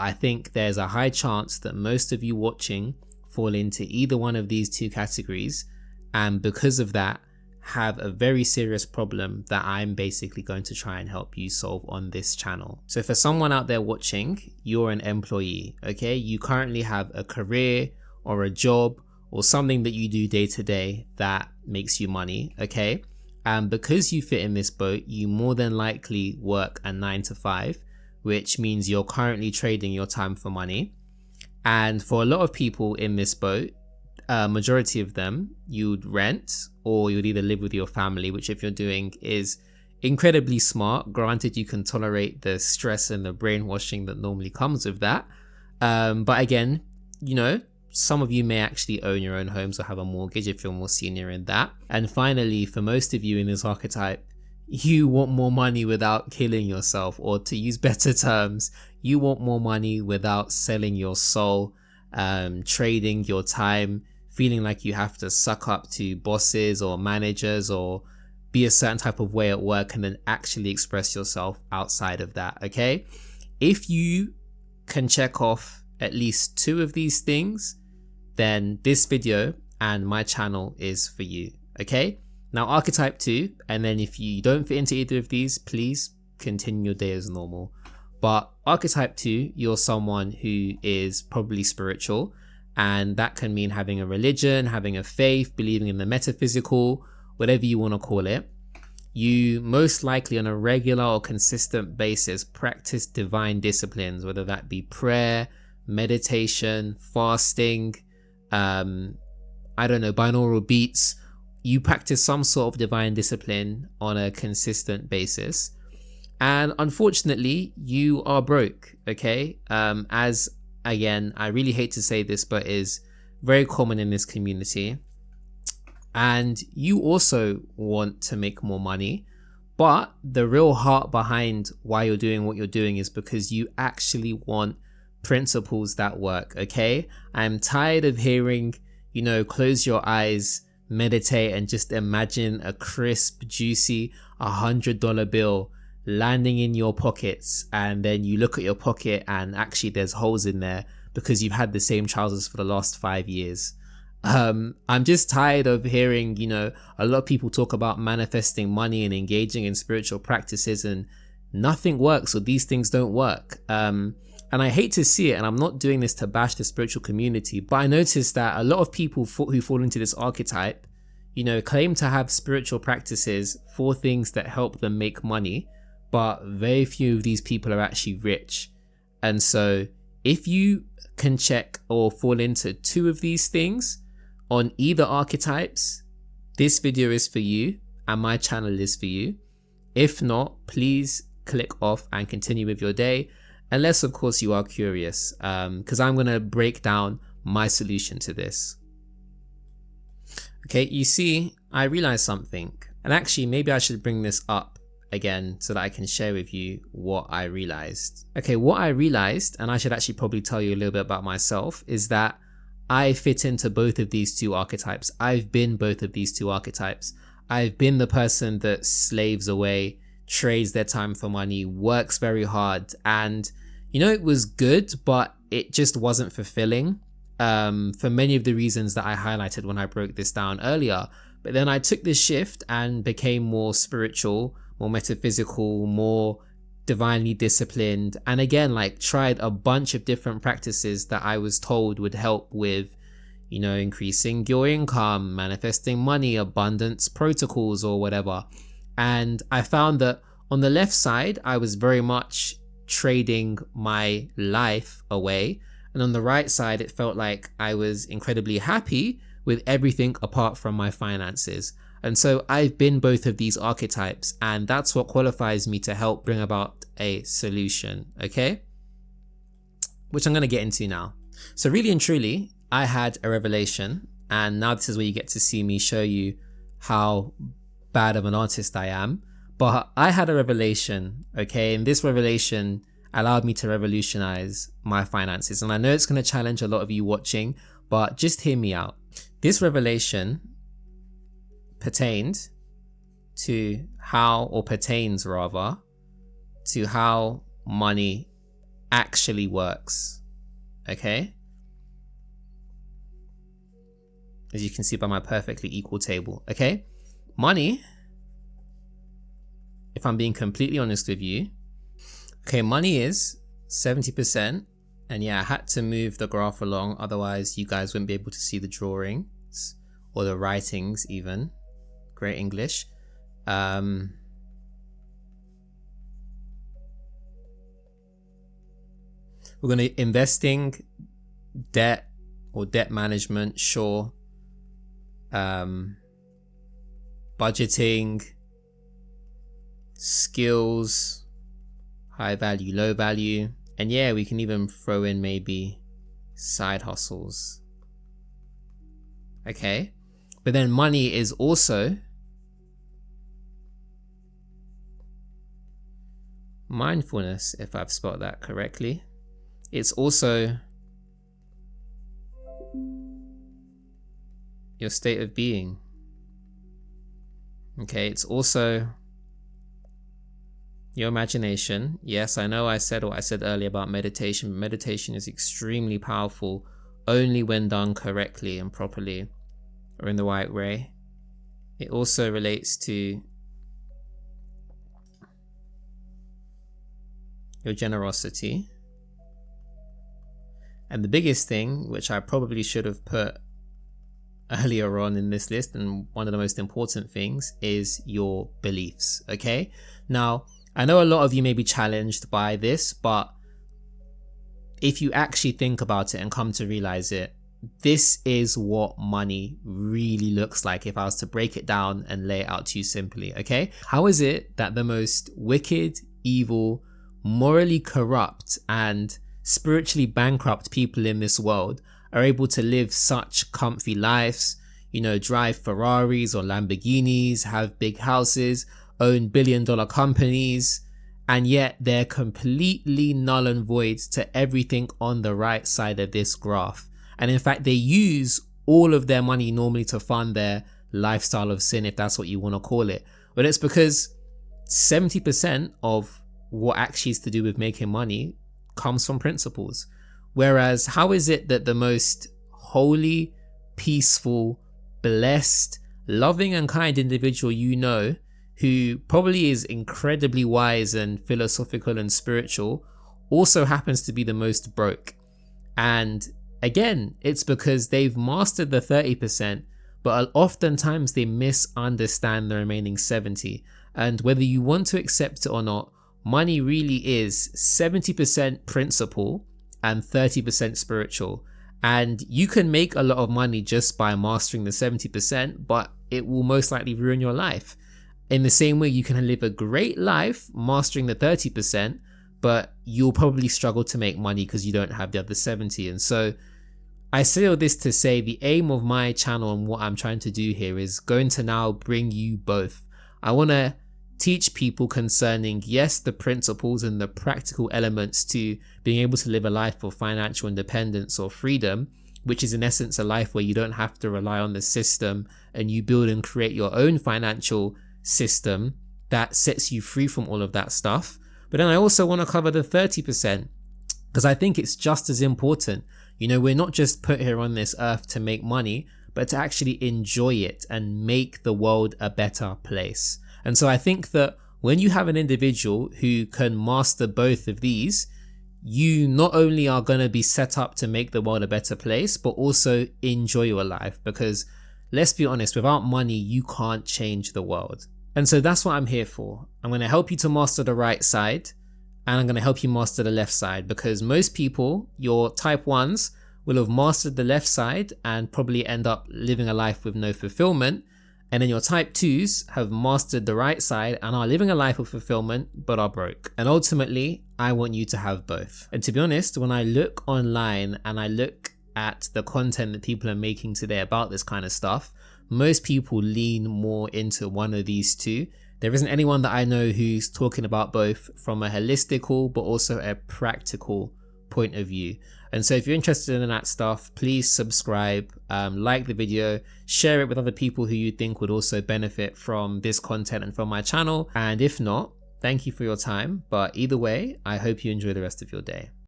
I think there's a high chance that most of you watching fall into either one of these two categories, and because of that have a very serious problem that I'm basically going to try and help you solve on this channel. So for someone out there watching, you're an employee, okay? You currently have a career or a job or something that you do day to day that makes you money, okay? And because you fit in this boat, you more than likely work a 9 to 5, which means you're currently trading your time for money. And for a lot of people in this boat, majority of them, you'd rent or you'd either live with your family, which if you're doing is incredibly smart. Granted, you can tolerate the stress and the brainwashing that normally comes with that. But again, you know, some of you may actually own your own homes or have a mortgage if you're more senior in that. And finally, for most of you in this archetype, you want more money without killing yourself, or to use better terms, you want more money without selling your soul, trading your time, feeling like you have to suck up to bosses or managers or be a certain type of way at work and then actually express yourself outside of that, okay? If you can check off at least 2 of these things, then this video and my channel is for you, okay? Now Archetype 2, and then if you don't fit into either of these, please continue your day as normal. But Archetype 2, you're someone who is probably spiritual, and that can mean having a religion, having a faith, believing in the metaphysical, whatever you want to call it. You most likely on a regular or consistent basis practice divine disciplines, whether that be prayer, meditation, fasting, I don't know, binaural beats. You practice some sort of divine discipline on a consistent basis. And unfortunately, you are broke, okay? As again, I really hate to say this, but is very common in this community. And you also want to make more money, but the real heart behind why you're doing what you're doing is because you actually want principles that work, okay? I'm tired of hearing, you know, close your eyes, meditate, and just imagine a crisp, juicy $100 bill landing in your pockets, and then you look at your pocket and actually there's holes in there because you've had the same trousers for the last 5 years. I'm just tired of hearing, you know, a lot of people talk about manifesting money and engaging in spiritual practices and nothing works, or these things don't work. And I hate to see it, and I'm not doing this to bash the spiritual community, but I noticed that a lot of people who fall into this archetype, you know, claim to have spiritual practices for things that help them make money, but very few of these people are actually rich. And so if you can check or fall into 2 of these things on either archetypes, this video is for you and my channel is for you. If not, please click off and continue with your day, unless of course you are curious, because I'm going to break down my solution to this. Okay, you see, I realized something, and actually maybe I should bring this up again so that I can share with you what I realized. Okay, what I realized, and I should actually probably tell you a little bit about myself, is that I fit into both of these 2 archetypes. I've been both of these 2 archetypes. I've been the person that slaves away, trades their time for money, works very hard, and you know, it was good, but it just wasn't fulfilling, for many of the reasons that I highlighted when I broke this down earlier. But then I took this shift and became more spiritual, more metaphysical, more divinely disciplined, and again, like, tried a bunch of different practices that I was told would help with, you know, increasing your income, manifesting money, abundance protocols or whatever. And I found that on the left side, I was very much trading my life away, and on the right side, it felt like I was incredibly happy with everything apart from my finances. And so I've been both of these archetypes, and that's what qualifies me to help bring about a solution, okay? Which I'm going to get into now. So really and truly, I had a revelation, and now this is where you get to see me show you how bad of an artist I am. But I had a revelation, okay? And this revelation allowed me to revolutionize my finances. And I know it's going to challenge a lot of you watching, but just hear me out. This revelation pertained to how, or pertains rather, to how money actually works. Okay, as you can see by my perfectly equal table. Okay, money, if I'm being completely honest with you, okay, money is 70%. And yeah, I had to move the graph along, otherwise you guys wouldn't be able to see the drawings or the writings even. Great English. We're going to investing, debt or debt management, sure. Budgeting, skills, high value, low value. And yeah, we can even throw in maybe side hustles. Okay. But then money is also mindfulness, if I've spelled that correctly. It's also your state of being. Okay, it's also your imagination. Yes, I know I said what I said earlier about meditation, but meditation is extremely powerful only when done correctly and properly, or in the right way. It also relates to your generosity. And the biggest thing, which I probably should have put earlier on in this list, and one of the most important things, is your beliefs. Okay, now I know a lot of you may be challenged by this, but if you actually think about it and come to realize it, this is what money really looks like if I was to break it down and lay it out to you simply. Okay, how is it that the most wicked, evil, morally corrupt and spiritually bankrupt people in this world are able to live such comfy lives, you know, drive Ferraris or Lamborghinis, have big houses, own billion-dollar companies, and yet they're completely null and void to everything on the right side of this graph? And in fact, they use all of their money normally to fund their lifestyle of sin, if that's what you want to call it. But it's because 70% of what actually is to do with making money comes from principles. Whereas how is it that the most holy, peaceful, blessed, loving and kind individual you know, who probably is incredibly wise and philosophical and spiritual, also happens to be the most broke? And again, it's because they've mastered the 30%, but oftentimes they misunderstand the remaining 70%. And whether you want to accept it or not, money really is 70% principle and 30% spiritual. And you can make a lot of money just by mastering the 70%, but it will most likely ruin your life. In the same way, you can live a great life mastering the 30%, but you'll probably struggle to make money because you don't have the other 70%. And so I say all this to say the aim of my channel and what I'm trying to do here is going to now bring you both. I want to teach people concerning, yes, the principles and the practical elements to being able to live a life of financial independence or freedom, which is in essence a life where you don't have to rely on the system and you build and create your own financial system that sets you free from all of that stuff. But then I also want to cover the 30%, because I think it's just as important. You know, we're not just put here on this earth to make money, but to actually enjoy it and make the world a better place. And so I think that when you have an individual who can master both of these, you not only are going to be set up to make the world a better place, but also enjoy your life. Because let's be honest, without money, you can't change the world. And so that's what I'm here for. I'm going to help you to master the right side, and I'm going to help you master the left side, because most people, your type 1s, will have mastered the left side and probably end up living a life with no fulfillment. And then your type 2s have mastered the right side and are living a life of fulfillment, but are broke. And ultimately, I want you to have both. And to be honest, when I look online and I look at the content that people are making today about this kind of stuff, most people lean more into one of these two. There isn't anyone that I know who's talking about both from a holistical, but also a practical point of view. And so if you're interested in that stuff, please subscribe, like the video, share it with other people who you think would also benefit from this content and from my channel. And if not, thank you for your time. But either way, I hope you enjoy the rest of your day.